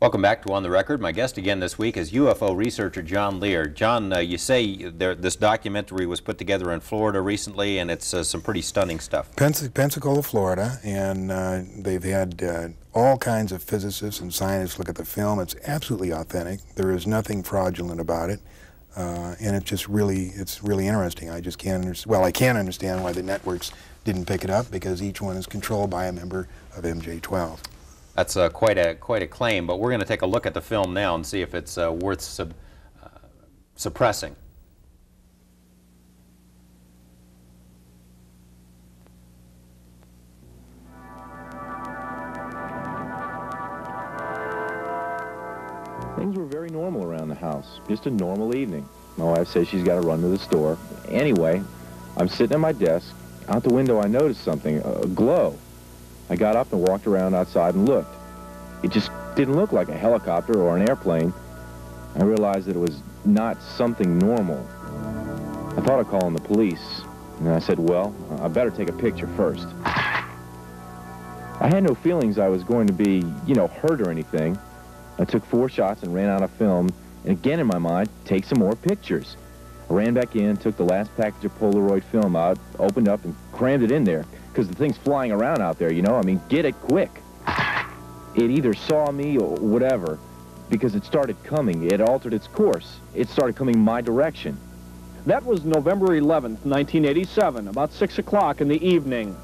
Welcome back to On the Record. My guest again this week is UFO researcher John Lear. John, you say this documentary was put together in Florida recently, and it's some pretty stunning stuff. Pensacola, Florida, and they've had all kinds of physicists and scientists look at the film. It's absolutely authentic. There is nothing fraudulent about it, and it's really interesting. I just can't I can understand why the networks didn't pick it up, because each one is controlled by a member of MJ-12. That's quite a claim, but we're going to take a look at the film now and see if it's worth suppressing. Things were very normal around the house. Just a normal evening. My wife says she's got to run to the store. Anyway, I'm sitting at my desk. Out the window I noticed something, a glow. I got up and walked around outside and looked. It just didn't look like a helicopter or an airplane. I realized that it was not something normal. I thought of calling the police, and I said, well, I better take a picture first. I had no feelings I was going to be, hurt or anything. I took 4 shots and ran out of film, and again in my mind, take some more pictures. I ran back in, took the last package of Polaroid film out, opened up and crammed it in there, because the thing's flying around out there, get it quick. It either saw me or whatever, because it started coming. It altered its course. It started coming my direction. That was November 11th, 1987, about 6 o'clock in the evening.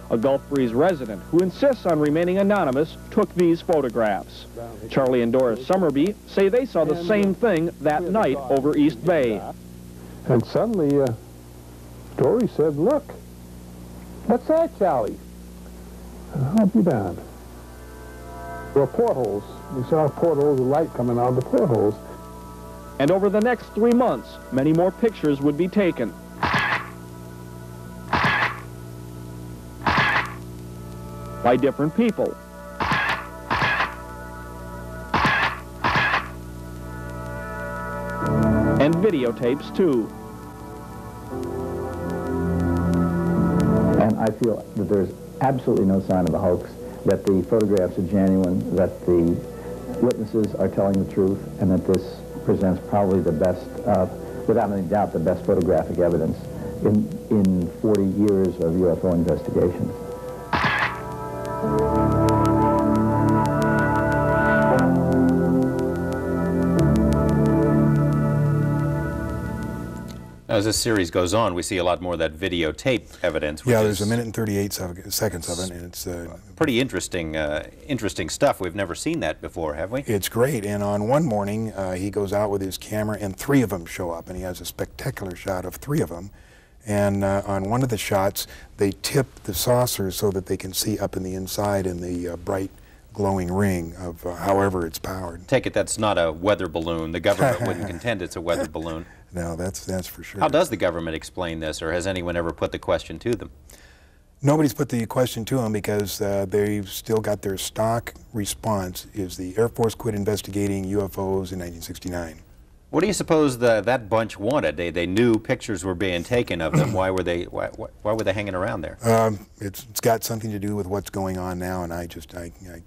A Gulf Breeze resident who insists on remaining anonymous took these photographs. Charlie and Doris Summerby say they saw the same thing that night over East Bay. And suddenly, Dory said, "Look, what's that, Charlie?" I'll be darned. There were portholes. We saw portholes of light coming out of the portholes. And over the next 3 months, many more pictures would be taken. By different people. And videotapes, too. And I feel that there's absolutely no sign of a hoax, that the photographs are genuine, that the witnesses are telling the truth, and that this presents probably the best, without any doubt, the best photographic evidence in 40 years of UFO investigations. As this series goes on, we see a lot more of that videotape evidence. Yeah, there's 1 minute and 38 seconds of it, and it's pretty interesting stuff. We've never seen that before, have we? It's great. And on one morning, he goes out with his camera, and 3 of them show up, and he has a spectacular shot of 3 of them. And on one of the shots, they tip the saucer so that they can see up in the inside in the bright glowing ring of however it's powered. Take it that's not a weather balloon. The government wouldn't contend it's a weather balloon. No, that's for sure. How does the government explain this, or has anyone ever put the question to them? Nobody's put the question to them, because they've still got their stock response is the Air Force quit investigating UFOs in 1969. What do you suppose that bunch wanted? They knew pictures were being taken of them. Why were they hanging around there? It's got something to do with what's going on now, and I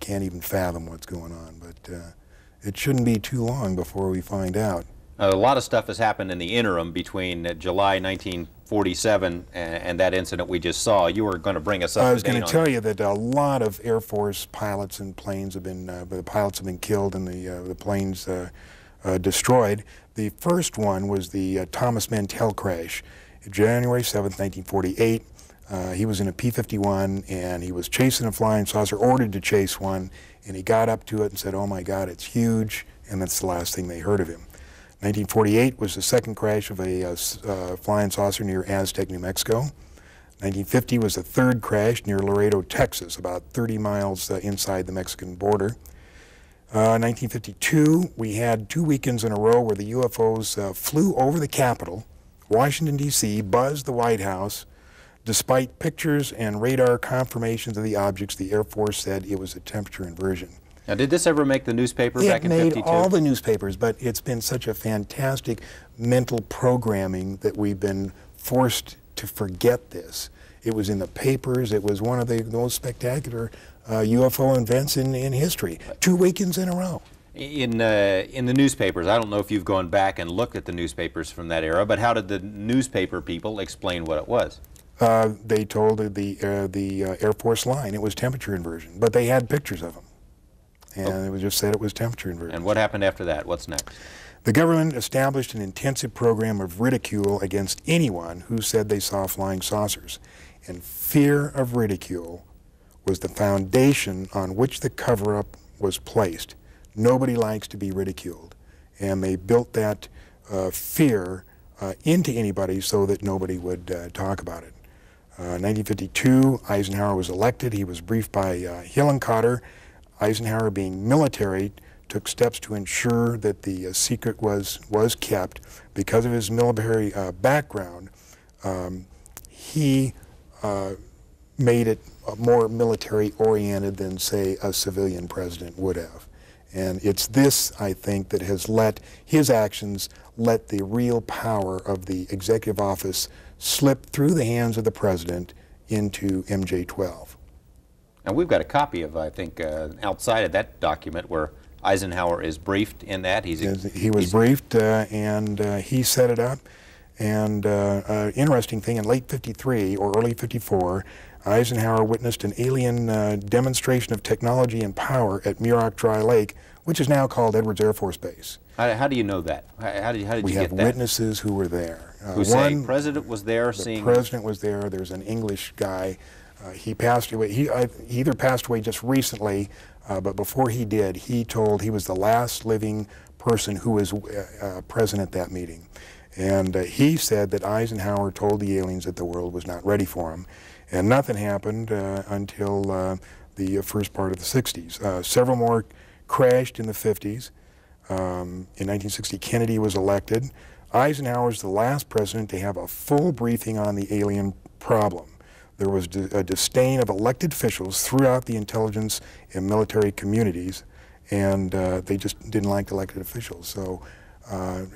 can't even fathom what's going on. But it shouldn't be too long before we find out. A lot of stuff has happened in the interim between July 1947 and that incident we just saw. You were going to bring us up to date on. I was going to tell you that a lot of Air Force pilots and planes have been, the pilots have been killed and the planes destroyed. The first one was the Thomas Mantell crash, January 7th, 1948. He was in a P-51 and he was chasing a flying saucer, ordered to chase one, and he got up to it and said, "Oh my God, it's huge," and that's the last thing they heard of him. 1948 was the second crash of a flying saucer near Aztec, New Mexico. 1950 was the third crash near Laredo, Texas, about 30 miles inside the Mexican border. 1952, we had 2 weekends in a row where the UFOs flew over the Capitol, Washington, D.C., buzzed the White House. Despite pictures and radar confirmations of the objects, the Air Force said it was a temperature inversion. Now, did this ever make the newspaper back in 52? It made all the newspapers, but it's been such a fantastic mental programming that we've been forced to forget this. It was in the papers. It was one of the most spectacular UFO events in history. 2 weekends in a row. In the newspapers, I don't know if you've gone back and looked at the newspapers from that era, but how did the newspaper people explain what it was? They told the Air Force line it was temperature inversion, but they had pictures of them. And it was just said it was temperature inversion. And what happened after that? What's next? The government established an intensive program of ridicule against anyone who said they saw flying saucers. And fear of ridicule was the foundation on which the cover-up was placed. Nobody likes to be ridiculed. And they built that fear into anybody so that nobody would talk about it. 1952, Eisenhower was elected. He was briefed by Hillenkotter. Eisenhower, being military, took steps to ensure that the secret was kept. Because of his military background, he made it more military-oriented than, say, a civilian president would have. And it's this, I think, that has let his actions let the real power of the executive office slip through the hands of the president into MJ-12. And we've got a copy of, I think, outside of that document where Eisenhower is briefed in that. He was briefed, and he set it up. And interesting thing, in late '53 or early '54, Eisenhower witnessed an alien demonstration of technology and power at Muroc Dry Lake, which is now called Edwards Air Force Base. How do you know that? How did you get that? We have witnesses who were there. Who say the president was there seeing? The president was there. There's an English guy. He passed away. He either passed away just recently, but before he did, he was the last living person who was present at that meeting. And he said that Eisenhower told the aliens that the world was not ready for him. And nothing happened until the first part of the 60s. Several more crashed in the 50s. In 1960, Kennedy was elected. Eisenhower was the last president to have a full briefing on the alien problem. There was a disdain of elected officials throughout the intelligence and military communities, and they just didn't like elected officials. So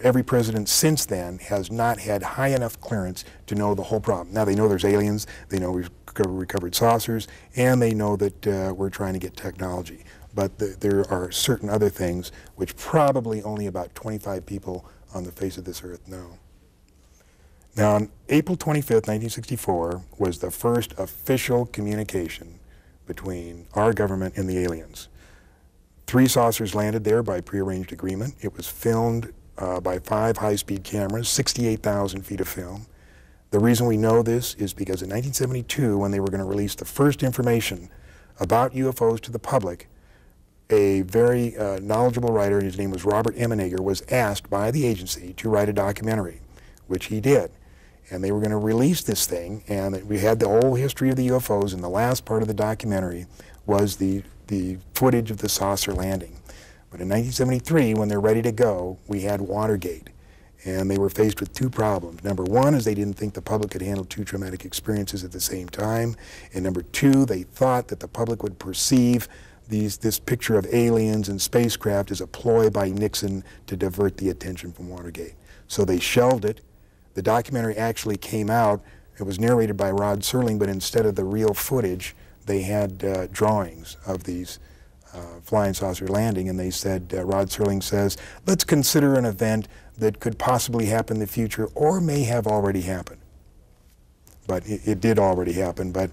every president since then has not had high enough clearance to know the whole problem. Now they know there's aliens, they know we've recovered saucers, and they know that we're trying to get technology. But there are certain other things which probably only about 25 people on the face of this earth know. Now, on April 25th, 1964, was the first official communication between our government and the aliens. 3 saucers landed there by prearranged agreement. It was filmed by 5 high-speed cameras, 68,000 feet of film. The reason we know this is because in 1972, when they were going to release the first information about UFOs to the public, a very knowledgeable writer, his name was Robert Emenegger, was asked by the agency to write a documentary, which he did. And they were going to release this thing, and we had the whole history of the UFOs, and the last part of the documentary was the footage of the saucer landing. But in 1973, when they're ready to go, we had Watergate, and they were faced with 2 problems. Number 1 is they didn't think the public could handle 2 traumatic experiences at the same time, and number 2, they thought that the public would perceive this picture of aliens and spacecraft as a ploy by Nixon to divert the attention from Watergate. So they shelved it. The documentary actually came out. It was narrated by Rod Serling, but instead of the real footage, they had drawings of these flying saucer landing, and they said, Rod Serling says, let's consider an event that could possibly happen in the future or may have already happened. But it did already happen, but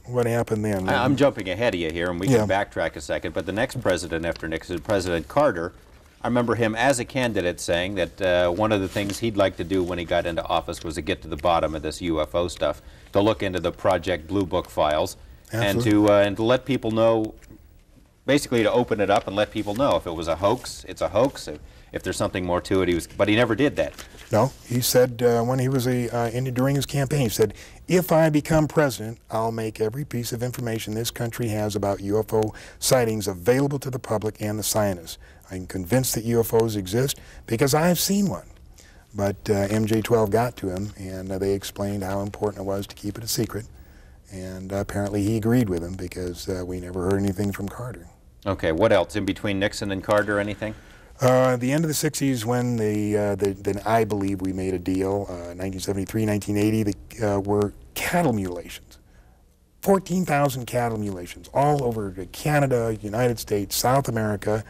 what happened then? I'm jumping ahead of you here, and we can backtrack a second, but the next president after Nixon, President Carter, I remember him as a candidate saying that one of the things he'd like to do when he got into office was to get to the bottom of this UFO stuff, to look into the Project Blue Book files, and to let people know, basically to open it up and let people know if it was a hoax, it's a hoax. If there's something more to it, but he never did that. No, he said when he was during his campaign, he said, if I become president, I'll make every piece of information this country has about UFO sightings available to the public and the scientists. I'm convinced that UFOs exist because I've seen one. But MJ-12 got to him, and they explained how important it was to keep it a secret. And apparently he agreed with him because we never heard anything from Carter. Okay, what else? In between Nixon and Carter, anything? The end of the 60s, when then I believe we made a deal, 1973, 1980, were cattle mutilations. 14,000 cattle mutilations all over Canada, United States, South America,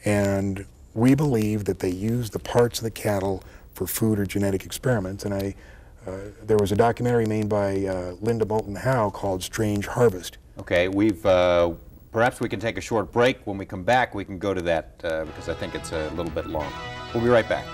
and we believe that they used the parts of the cattle for food or genetic experiments. And there was a documentary made by Linda Moulton Howe called Strange Harvest. Okay, perhaps we can take a short break. When we come back, we can go to that because I think it's a little bit long. We'll be right back.